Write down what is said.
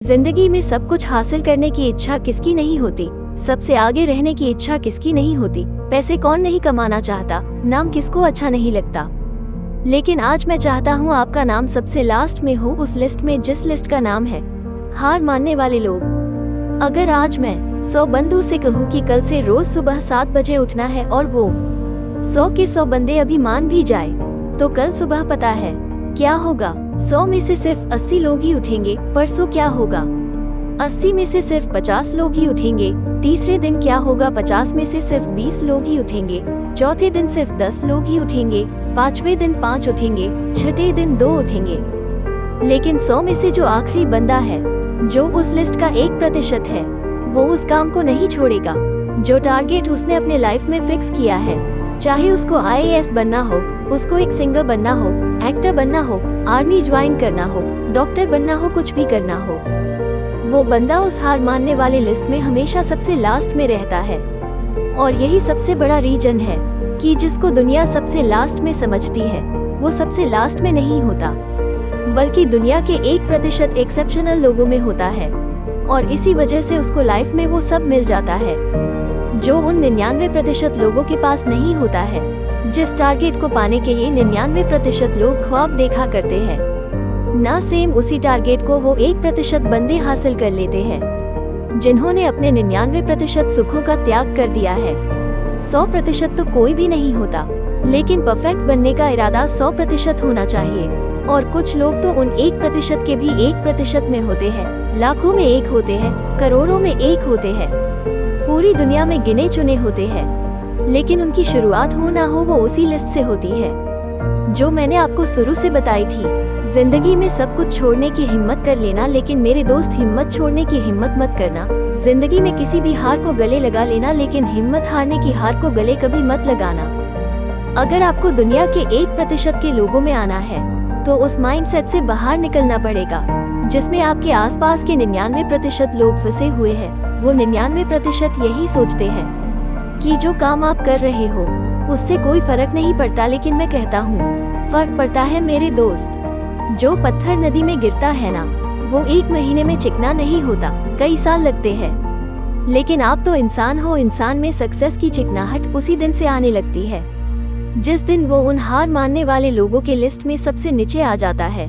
जिंदगी में सब कुछ हासिल करने की इच्छा किसकी नहीं होती, सबसे आगे रहने की इच्छा किसकी नहीं होती, पैसे कौन नहीं कमाना चाहता, नाम किसको अच्छा नहीं लगता। लेकिन आज मैं चाहता हूँ आपका नाम सबसे लास्ट में हो, उस लिस्ट में जिस लिस्ट का नाम है हार मानने वाले लोग। अगर आज मैं 100 बंदों से कहूँ कि कल से रोज सुबह 7 बजे उठना है और वो 100 के 100 बंदे अभी मान भी जाए, तो कल सुबह पता है क्या होगा। 100 में से सिर्फ 80 लोग ही उठेंगे। परसों क्या होगा, 80 में से सिर्फ 50 लोग ही उठेंगे। तीसरे दिन क्या होगा, 50 में से सिर्फ 20 लोग ही उठेंगे। चौथे दिन सिर्फ 10 लोग ही उठेंगे। पांचवें दिन 5 उठेंगे। छठे दिन 2 उठेंगे। लेकिन 100 में से जो आखिरी बंदा है, जो उस लिस्ट का 1% है, वो उस काम को नहीं छोड़ेगा जो टारगेट उसने अपने लाइफ में फिक्स किया है। चाहे उसको IAS बनना हो, उसको एक सिंगर बनना हो, एक्टर बनना हो, आर्मी ज्वाइन करना हो, डॉक्टर बनना हो, कुछ भी करना हो, वो बंदा उस हार मानने वाले लिस्ट में हमेशा सबसे लास्ट में रहता है। और यही सबसे बड़ा रीजन है कि जिसको दुनिया सबसे लास्ट में समझती है, वो सबसे लास्ट में नहीं होता, बल्कि दुनिया के 1% एक्सेप्शनल लोगों में होता है। और इसी वजह से उसको लाइफ में वो सब मिल जाता है जो उन 99% लोगों के पास नहीं होता है। जिस टारगेट को पाने के लिए 99% लोग ख्वाब देखा करते हैं, ना सेम उसी टारगेट को वो 1% बंदे हासिल कर लेते हैं जिन्होंने अपने 99% सुखों का त्याग कर दिया है। 100% तो कोई भी नहीं होता, लेकिन परफेक्ट बनने का इरादा 100% होना चाहिए। और कुछ लोग तो उन 1% के भी 1% में होते हैं, लाखों में 1 होते हैं, करोड़ों में 1 होते हैं, पूरी दुनिया में गिने चुने होते हैं, लेकिन उनकी शुरुआत हो ना हो वो उसी लिस्ट से होती है जो मैंने आपको शुरू से बताई थी। जिंदगी में सब कुछ छोड़ने की हिम्मत कर लेना, लेकिन मेरे दोस्त हिम्मत छोड़ने की हिम्मत मत करना। जिंदगी में किसी भी हार को गले लगा लेना, लेकिन हिम्मत हारने की हार को गले कभी मत लगाना। अगर आपको दुनिया के 1% के लोगों में आना है, तो उस माइंडसेट से बाहर निकलना पड़ेगा जिसमें आपके आसपास के 99% लोग फंसे हुए हैं। वो 99% यही सोचते हैं कि जो काम आप कर रहे हो उससे कोई फर्क नहीं पड़ता, लेकिन मैं कहता हूँ फर्क पड़ता है मेरे दोस्त। जो पत्थर नदी में गिरता है ना, वो 1 महीने में चिकना नहीं होता, कई साल लगते हैं। लेकिन आप तो इंसान हो, इंसान में सक्सेस की चिकनाहट उसी दिन से आने लगती है जिस दिन वो उन हार मानने वाले लोगों के लिस्ट में सबसे नीचे आ जाता है।